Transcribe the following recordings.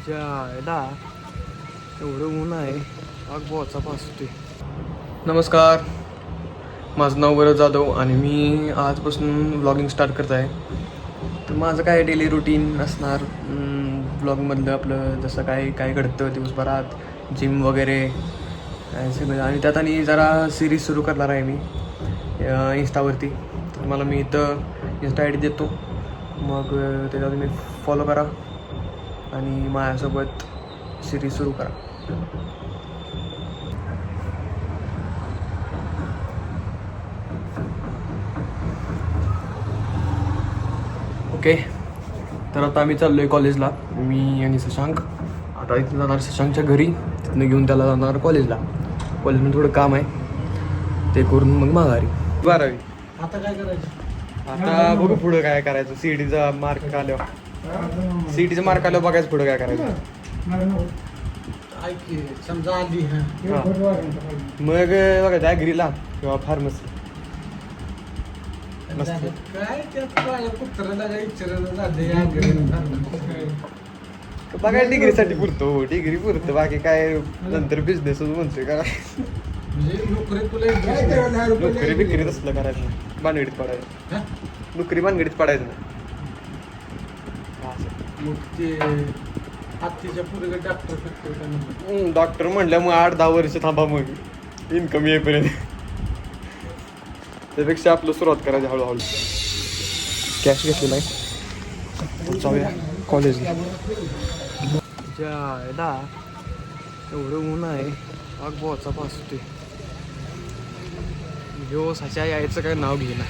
जायला एवढं ऊन आहे आग बोचा पासतोय. नमस्कार, माझं नाव वरद जाधव आणि मी आजपासून व्लॉगिंग स्टार्ट करत आहे. तर माझं काय डेली रुटीन असणार व्लॉगमधलं आपलं जसं काय काय घडतं दिवसभरात, जिम वगैरे काय सगळं. आणि त्यात आणि जरा सिरीज सुरू करणार आहे मी इंस्टावरती. तर मला मी इथं इंस्टा आय डी देतो, मग त्याच्यावर तुम्ही फॉलो करा आणि माझ्यासोबत सिरीज सुरू करा. ओके, तर आता आम्ही चाललो आहे कॉलेजला, मी आणि शशांक. आता इथं जाणार शशांकच्या घरी, तिथनं घेऊन त्याला जाणार कॉलेजला. कॉलेजमध्ये थोडं काम आहे, ते करून मग माघारी. 12वी आता काय करायचं? आता बघू पुढं काय करायचं. सीईटीचा मार्क आल्यावर, सीईटीचा मार्क आल्यावर बघायचं पुढं काय करायचं. ऐक की, समजा आली मग बघायचं ॲग्रीला किंवा फार्मसी. मस्त. काय त्यात कुत्र्याला काय विचारायला जाते बघायला डिग्रीसाठी पुरतो, डिग्री पुरतं, बाकी काय नंतर बिझनेसच म्हणतोय का. म्हणजे नोकरी तुला नोकरी बिकरी तसलं करायचं नाही, भानगडीत पडायचं. नोकरी भानगडीत पडायचं नाही. मग ते हत्तीच्या पुढे डॉक्टर फॅक्टर डॉक्टर म्हणल्या मग 8-10 वर्ष थांबा मग इन्कम येईपर्यंत. त्यापेक्षा आपलं सुरुवात करायची हळूहळू. कॅश घेतलेला आहे, जाऊया कॉलेजला. जायला एवढं ऊन आहे आग बोचा पासतोय. ह्यो साच्या यायचं काय नाव घेईना.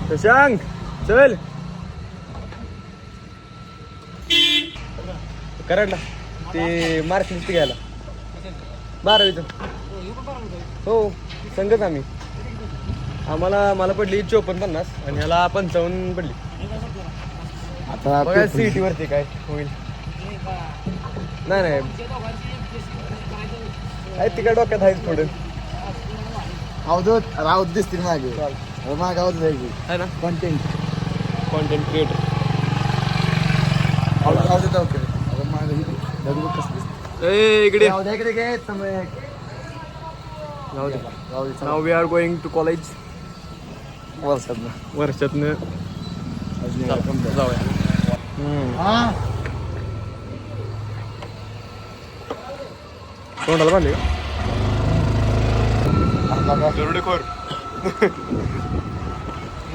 शशांक चल कराडला ते मार्कलिस्ट घ्यायला 12वीचं. हो संगच आम्ही. मला पडली 54-50 आणि ह्याला 55 पडली. आता बघा सीईटी वरती काय होईल. नाही आहे तिकडे डोक्यात आहे थोडं. अवधूत राऊत दिसतील मागे मागे अवधूत आहे ना, कॉन्टेंट क्रिएटर. अवधूत इकडे इकडे घे समय. Now we are going to college. वर्षातनं जाऊया. तोंडाला बांधले खोर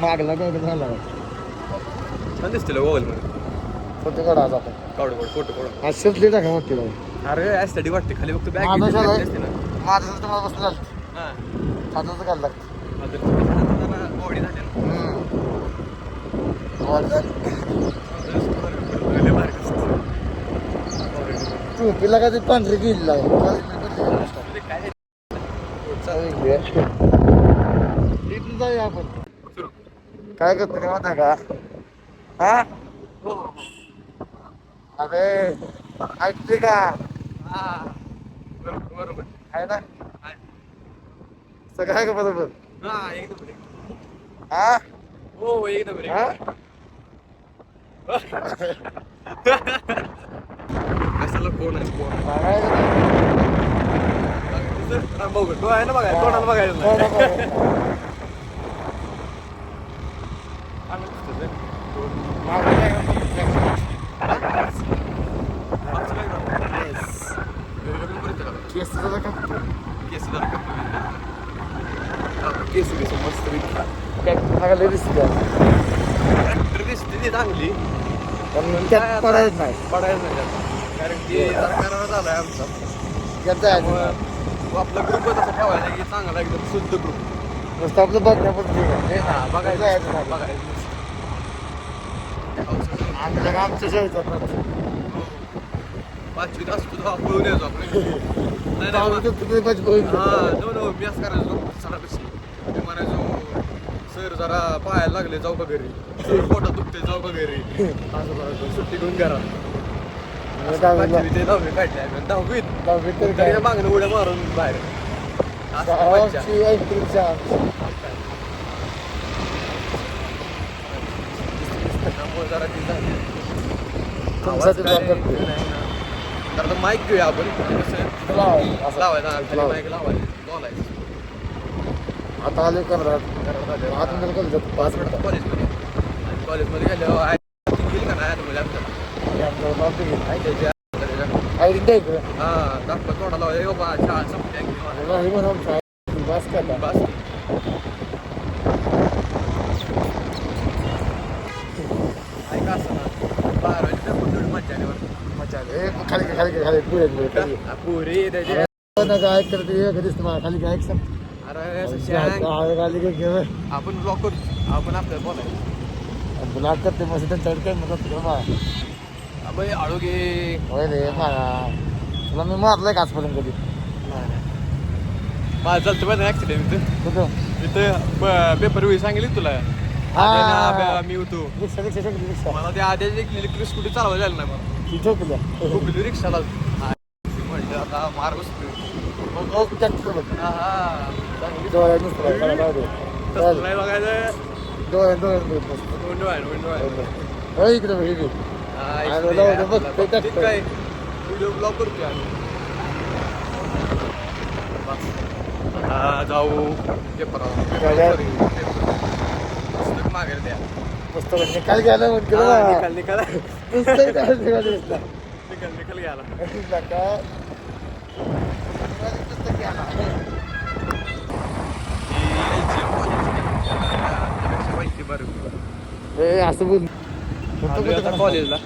मागला काय झाला छान दिसतील मोबाईल मध्ये. फोटो काढा आता काढू फोटो काढू. असेच टाका मोठी अरे ॲस्थेटिक वाटते खाली फक्त बॅग माझं झालंय. असते ना. माझं तुम्हाला बसून झालं हां हाताचं काढलं बॉडी झाली ना. टोपीला का ते पांढरी गेली जाऊया आपण. काय करतो रे माता का हा अरे ऐकते का बरोबर आहे ना सगळं आहे का बरोबर. एकदम हा हो एकदम हा कशाला कोण आहे कोण बघायचं बघू तो आहे ना बघाय तोंडाला बघायचं. केस मस्त दिसते चांगली त्यात पडायचं नाही पडायचं नाही त्यात. कारण की करार झालाय आमचा. त्याचं आपला ग्रुप तसा ठेवायचा की चांगला एकदम शुद्ध ग्रुप. नुसतं आपलं बघण्यापुरतं ठीक आहे. हा बघायचं जायचं बघायचं आमच्या शाळेचा 5वीत असतो तेव्हा पळून यायचो आपण. नाही हा नो मी असं करायचो सरापेक्षा. मी म्हणायचो सर जरा पाहायला लागले जाऊ का घरी, सर पोटात दुखते जाऊ का घरी, असं करायचो. सुट्टी घेऊन करा. 5वी ते 10वी काढल्या 10वीत मागणं उड्या मारून बाहेर. जरा ती झाली तुमच्यासाठी काय जॉब करतोय. नाही ना. तर आता माईक घेऊया आपण कसं लावायचा माईक लावायचं बोलायचं. आता आले करणार आता मला कॉलेज 5 मिनिटं कॉलेजमध्ये आणि कॉलेजमध्ये गेल्यावर येईल का नाही आतमध्ये आपल्याला आयडेंटिटी आहे का? हां दाखवा तोंडा लावायचं बाबा शाळा संपल्या की नाही म्हणून बस का आता? बस ऐका असं ना 12 कुठून मजा आली बरं. मजा आली. खाली पुढे पुरी त्याचे काय करते कधीच तुम्हाला खाली काय अरे असं शहाण. खाली काय आपण ब्लॉक करू आपण आपल्याला बोलायचं ब्लॉक करते मस्त त्यांच्यावर काय म्हणतात अबे आळू घे होय रे मला तुला मी मारलंय का आजपर्यंत कधी माझं चालतं पाहिजे ऍक्सिडेंट कुठं इथं पेपर वेळी सांगितली तुला हा. मी होतो रिक्षा रिक्षा रिक्षा रिक्षा मला ते आधी इलेक्ट्रिक स्कूटी चालवायला आलं नाही मला ती ठोकल्या खूप रिक्षाला म्हणलं आता मार बसतो डोळ्यात नुसतं तसं नाही बघायचं विंडो आहे इकडे बघ, इकडे. अरे जाऊ दे, बघ, ते टाक. काय व्हिडिओ ब्लॉग करतोय आम्ही जाऊ पेपर मागे द्या मस्त निकाल घ्यायला म्हणतो ना. निकाल निकाल नुसतं काय निकाल दिसला. निकाल निकाल घ्यायला नका. नुसतं घ्यायला. ए, असं बोल कॉलेजला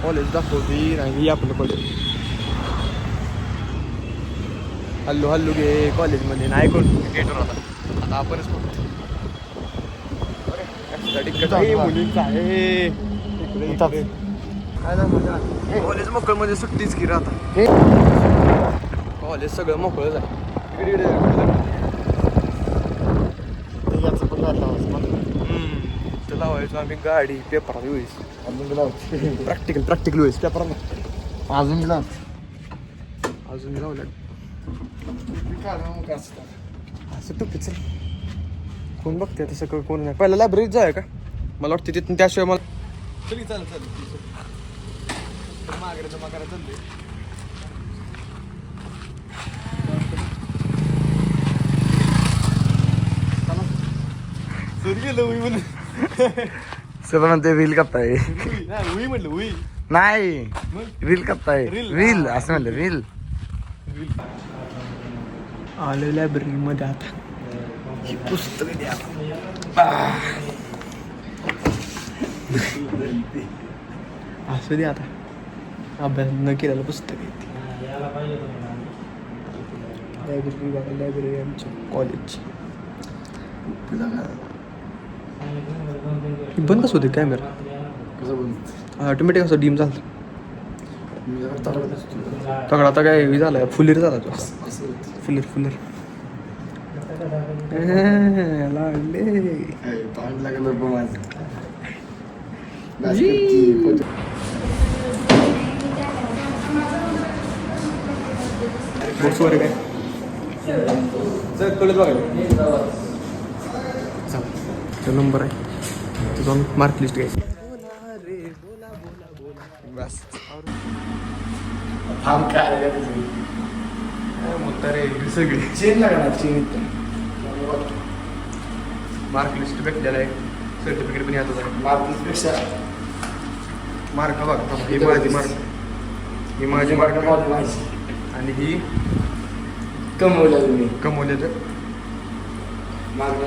कॉलेज दाखवती नाही आपलं कॉलेज हल्लू हल्लू गे कॉलेजमध्ये नाही कोण गेटवर आता आपणच मुलींचा आहे कॉलेज मोकळ म्हणजे सुट्टीच की राहता कॉलेज सगळं मोकळच आहे याचं पण घातला ते लावायचं आम्ही गाडी पेपरात वेळेस अजून लाव प्रॅक्टिकल वेळेस पेपरात अजून लाव अजून लावलं असं टुपी चल कोण बघते तसं कोण नाही पहिला लायब्ररीत जाय का मला वाटतं तिथून त्याशिवाय मला चल चाल मागरे जमा करा चालते सर गेलं उई म्हणून सर म्हणते रील करताय उई म्हणलं उई नाही रील करताय रील असं म्हणलं रील आलं लायब्ररीमध्ये आता ही पुस्तकं द्या असं दे आता अभ्यास न केलेलं पुस्तक लायब्ररी बघा लायब्ररी आमच्या कॉलेजची बंद कसं होते कॅमेरा ऑटोमॅटिक असं डीम झालं तगडा आता काय हे झालाय फुलेर झाला तो फुलेर लागले बॉक्स वगैरे काय सर कॉलेज बघायला तो नंबर आहे तो जाऊन मार्क लिस्ट घ्यायची बस सगळी चेन लागणार चेन मार्क लिस्ट भेटलेला आहे सर्टिफिकेट पण यातच आहे मार्केटपेक्षा मार्क बघा ही माझी मार्क ही माझी मार्क आणि ही कमवल्या तुम्ही कमवलेलं मार्ग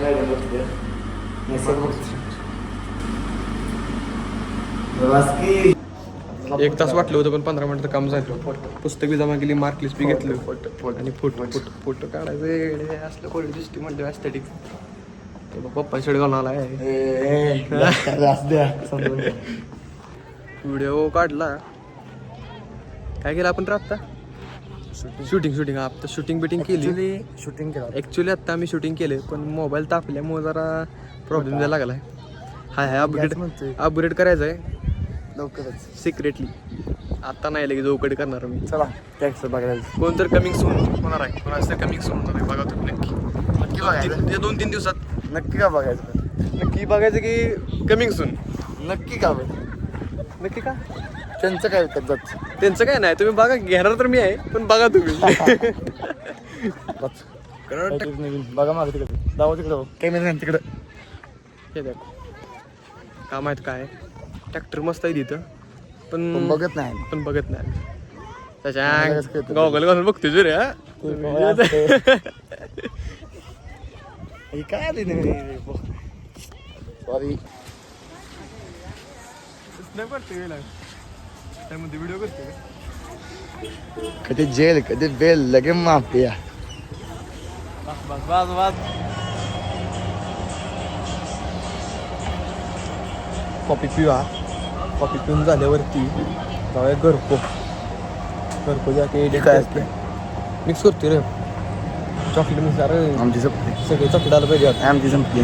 एक तास वाटलं होतं पण 15 मिनिटं काम झालं पुस्तक बी जमा केली मार्क लिस्ट बी घेतलं आणि फोटो काढायचं असलं कोणी दिसते म्हणलं ॲस्थेटिक पप्पा शेड घालून आला आहे व्हिडिओ काढला काय केलं आपण रात्ता शूटिंग आता शूटिंग बिटिंग केली शूटिंग केलं ॲक्च्युली आत्ता आम्ही शूटिंग केले पण मोबाईल तापल्यामुळे जरा प्रॉब्लेम द्यायला लागला आहे अपग्रेड करायचं आहे लवकरच सिक्रेटली आता नाही लगेच चौकडी करणार मी चला टॅक्स बघायला कोण तर कमिंग सून होणार आहे कोणाचं तर कमिंग सून होणार आहे बघा तुम्ही नक्की बघायचं 2-3 दिवसात नक्की का बघायचं नक्की बघायचं की कमिंग सून नक्की का बघ नक्की का? त्यांचं काय विकत जात त्यांचं काय नाही, तुम्ही बघा, घेणार तर मी आहे, पण बघा तुम्ही. बघा मागे तिकडे जाऊ तिकडे कॅमेरा नाही तिकडे. हे देख का माहित काय, ट्रॅक्टर मस्त आहे तिथं, पण बघत नाही बघत नाही. मला कसं त्याच्या कळतं? गॉगल घालून बघतोय जो रे. हा काय सॉरी नाही पडते त्यामध्ये व्हिडिओ करते. कधी जेल कधी बेल लगे माफिया. बस बस बस. कॉफी पिऊया. कॉफी पिऊन झाल्यावरती जाऊया घरपो जाके काय असते? मिक्स करते रे, चॉकलेट मिक्स. अरे आमची संपली, सगळे चॉकलेट आलं पाहिजे आता. आमची संपली.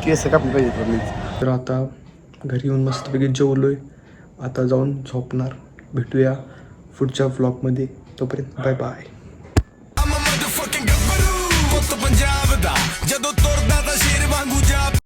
केस कापली पाहिजे. तर आता घरी येऊन मस्तपैकी जेवलोय, आता जाऊन झोपणार. भेटूया पुढच्या व्लॉगमध्ये, तोपर्यंत बाय बाय.